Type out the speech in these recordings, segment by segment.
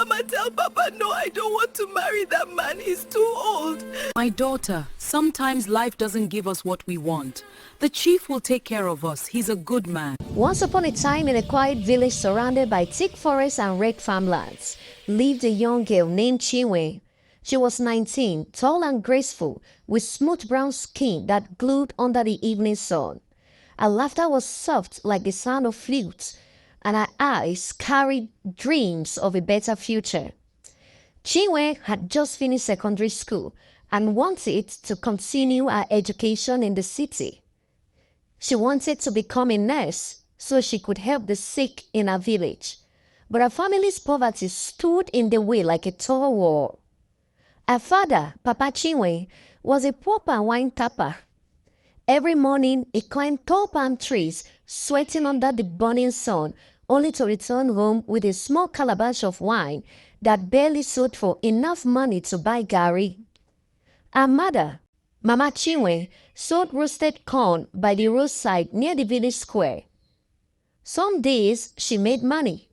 Mama, tell Papa, no, I don't want to marry that man. He's too old. My daughter, sometimes life doesn't give us what we want. The chief will take care of us. He's a good man. Once upon a time, in a quiet village surrounded by thick forests and red farmlands, lived a young girl named Chinwe. She was 19, tall and graceful, with smooth brown skin that glowed under the evening sun. Her laughter was soft like the sound of flutes, and her eyes carried dreams of a better future. Chinwe had just finished secondary school and wanted to continue her education in the city. She wanted to become a nurse so she could help the sick in her village, but her family's poverty stood in the way like a tall wall. Her father, Papa Chinwe, was a poor palm wine tapper. Every morning, he climbed tall palm trees, sweating under the burning sun, only to return home with a small calabash of wine that barely sold for enough money to buy gari. Her mother, Mama Chinwe, sold roasted corn by the roadside near the village square. Some days she made money.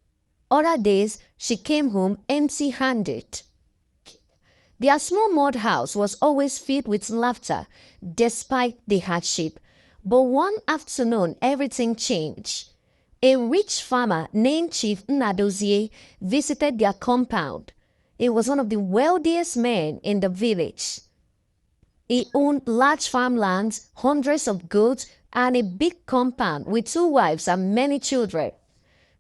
Other days she came home empty-handed. Their small mud house was always filled with laughter despite the hardship. But one afternoon everything changed. A rich farmer named Chief Nnadozie visited their compound. He was one of the wealthiest men in the village. He owned large farmlands, hundreds of goats, and a big compound with 2 wives and many children.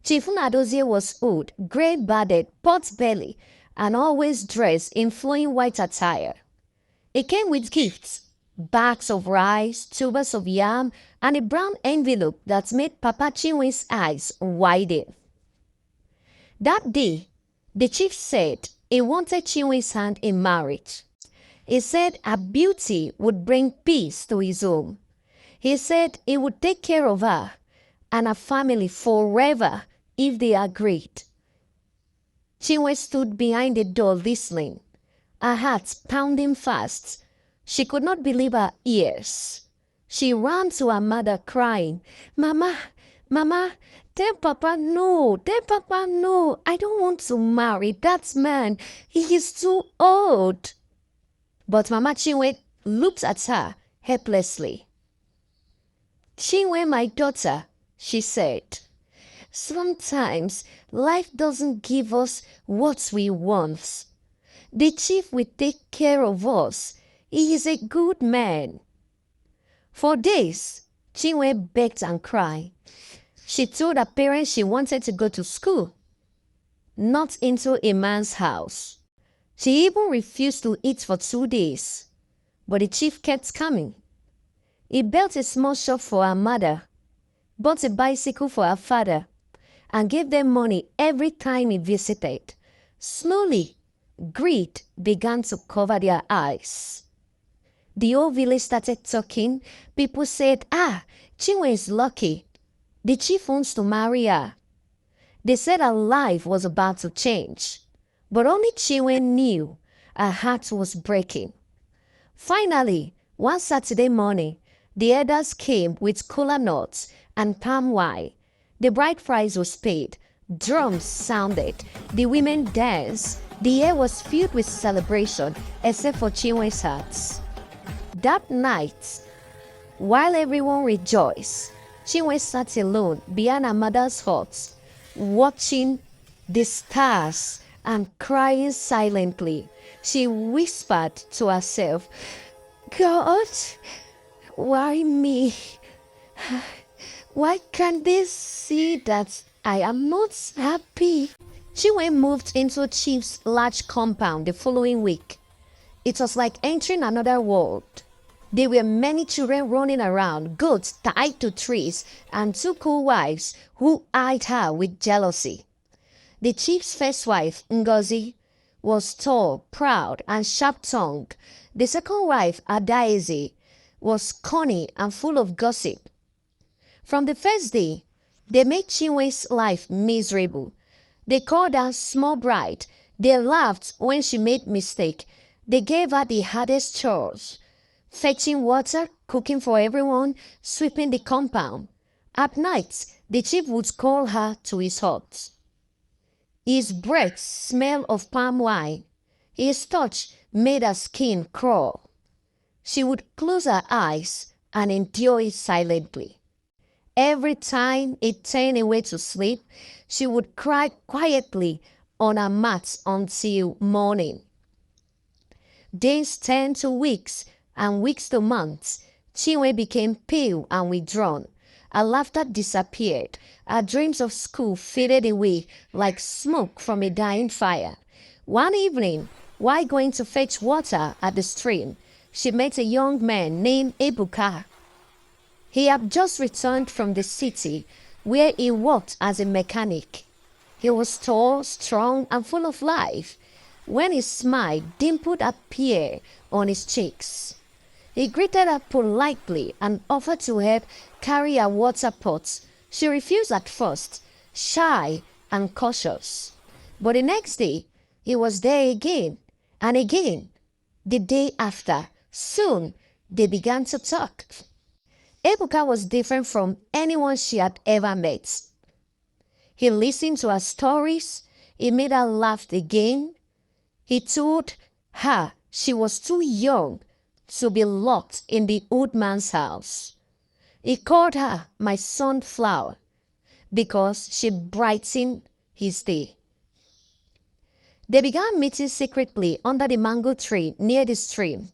Chief Nnadozie was old, grey-bearded, pot-bellied, and always dressed in flowing white attire. It came with gifts, bags of rice, tubers of yam, and a brown envelope that made Papa Chinwe's eyes widen. That day, the chief said he wanted Chinwe's hand in marriage. He said her beauty would bring peace to his home. He said he would take care of her and her family forever if they agreed. Chinwe stood behind the door listening, her heart pounding fast. She could not believe her ears. She ran to her mother crying, "Mama, Mama, tell Papa no, I don't want to marry that man. He is too old." But Mama Chinwe looked at her helplessly. "Chinwe, my daughter," she said, "sometimes life doesn't give us what we want. The chief will take care of us. He is a good man." For days, Chinwe begged and cried. She told her parents she wanted to go to school, not into a man's house. She even refused to eat for 2 days, but the chief kept coming. He built a small shop for her mother, bought a bicycle for her father, and gave them money every time he visited. Slowly, greed began to cover their eyes. The whole village started talking. People said, Chinwe is lucky. The chief wants to marry her. They said her life was about to change. But only Chinwe knew her heart was breaking. Finally, one Saturday morning, the elders came with kola nuts and palm wine. The bride price was paid. Drums sounded. The women danced. The air was filled with celebration, except for Chinwe's heart. That night, while everyone rejoiced, Chinwe sat alone behind her mother's hut, watching the stars and crying silently. She whispered to herself, "God, why me? Why can't they see that I am not happy?" Chinwe moved into Chief's large compound the following week. It was like entering another world. There were many children running around, goats tied to trees, and 2 cool wives who eyed her with jealousy. The chief's first wife, Ngozi, was tall, proud, and sharp-tongued. The second wife, Adaeze, was cunning and full of gossip. From the first day, they made Chinwe's life miserable. They called her small bride. They laughed when she made mistake. They gave her the hardest chores: fetching water, cooking for everyone, sweeping the compound. At night, the chief would call her to his hut. His breath smelled of palm wine. His touch made her skin crawl. She would close her eyes and endure it silently. Every time he turned away to sleep, she would cry quietly on her mat until morning. Days turned to weeks and weeks to months. Chinwe became pale and withdrawn. Her laughter disappeared. Her dreams of school faded away like smoke from a dying fire. One evening, while going to fetch water at the stream, she met a young man named Ebuka. He had just returned from the city where he worked as a mechanic. He was tall, strong, and full of life. When he smiled, dimples appeared on his cheeks. He greeted her politely and offered to help carry her water pots. She refused at first, shy and cautious. But the next day, he was there again and again. The day after, soon they began to talk. Ebuka was different from anyone she had ever met. He listened to her stories. He made her laugh again. He told her she was too young to be locked in the old man's house. He called her my sunflower because she brightened his day. They began meeting secretly under the mango tree near the stream.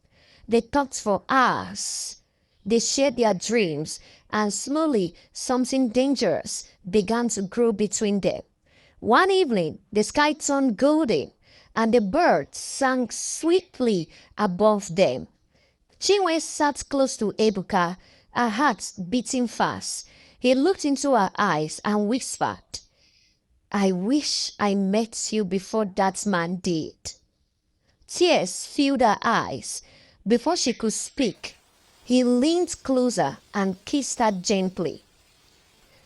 They talked for hours. They shared their dreams, and slowly something dangerous began to grow between them. One evening, the sky turned golden, and the birds sang sweetly above them. Chinwe sat close to Ebuka, her heart beating fast. He looked into her eyes and whispered, "I wish I met you before that man did." Tears filled her eyes. Before she could speak, he leaned closer and kissed her gently.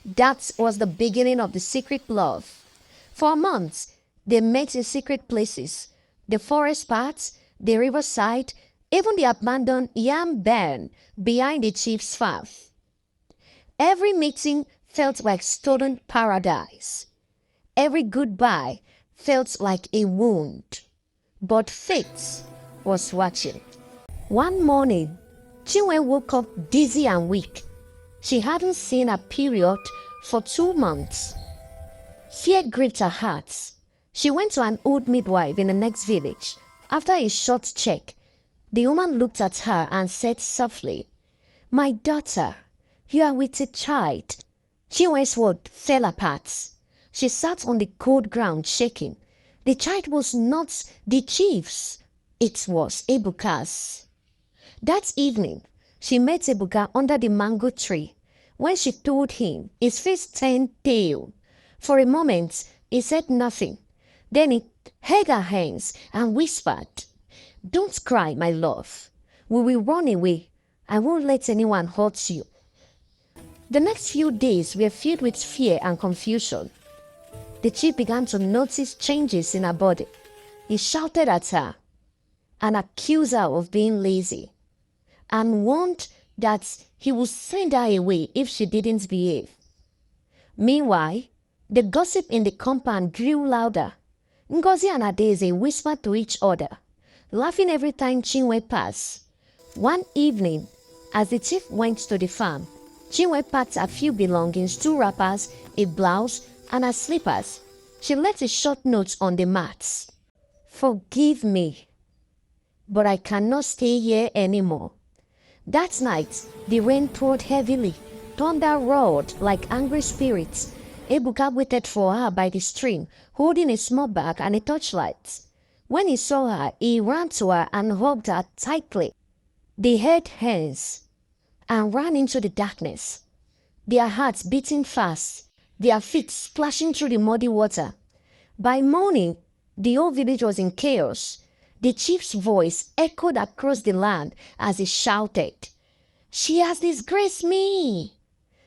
That was the beginning of the secret love. For months, they met in secret places, the forest paths, the riverside, even the abandoned yam barn behind the chief's farm. Every meeting felt like stolen paradise. Every goodbye felt like a wound. But fate was watching. One morning, Chinwe woke up dizzy and weak. She hadn't seen her period for 2 months. Fear gripped her heart. She went to an old midwife in the next village. After a short check, the woman looked at her and said softly, "My daughter, you are with a child." Chinwe's world fell apart. She sat on the cold ground shaking. The child was not the chief's. It was Ebuka's. That evening, she met Ebuka under the mango tree. When she told him, his face turned pale. For a moment, he said nothing. Then he held her hands and whispered, "Don't cry, my love. We will run away. I won't let anyone hurt you." The next few days were filled with fear and confusion. The chief began to notice changes in her body. He shouted at her and accused her of being lazy, and warned that he would send her away if she didn't behave. Meanwhile, the gossip in the compound grew louder. Ngozi and Nnadozie whispered to each other, laughing every time Chinwe passed. One evening, as the chief went to the farm, Chinwe packed a few belongings, 2 wrappers, a blouse, and her slippers. She left a short note on the mats. "Forgive me, but I cannot stay here anymore." That night, the rain poured heavily. Thunder roared like angry spirits. Ebuka waited for her by the stream, holding a small bag and a torchlight. When he saw her, he ran to her and hugged her tightly. They held hands and ran into the darkness, their hearts beating fast, their feet splashing through the muddy water. By morning, the whole village was in chaos. The chief's voice echoed across the land as he shouted, "She has disgraced me.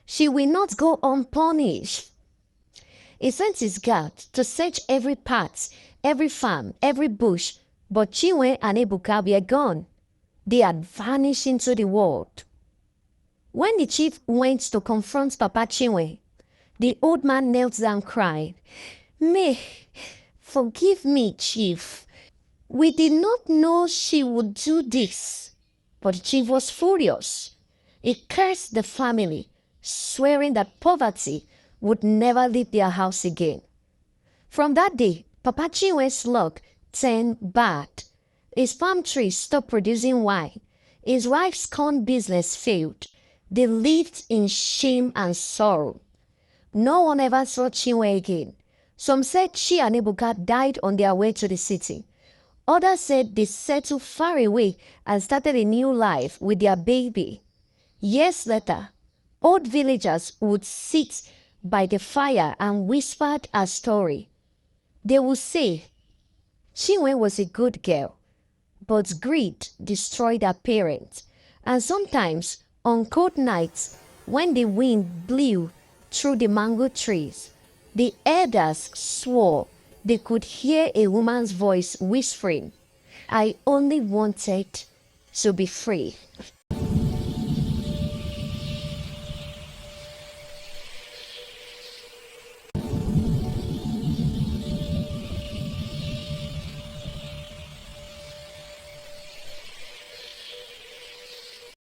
She will not go unpunished." He sent his guard to search every path, every farm, every bush, but Chinwe and Ebuka were gone. They had vanished into the world. When the chief went to confront Papa Chinwe, the old man knelt down crying, May Forgive me, Chief. We did not know she would do this. But Chief was furious. He cursed the family, swearing that poverty would never leave their house again. From that day, Papa Chinwe's luck turned bad. His palm trees stopped producing wine. His wife's corn business failed. They lived in shame and sorrow. No one ever saw Chinwe again. Some said she and Ebuka died on their way to the city. Others said they settled far away and started a new life with their baby. Years later, old villagers would sit by the fire and whispered a story. They would say, Chinwe was a good girl, but greed destroyed her parents. And sometimes, on cold nights, when the wind blew through the mango trees, the elders swore they could hear a woman's voice whispering, I only wanted to be free.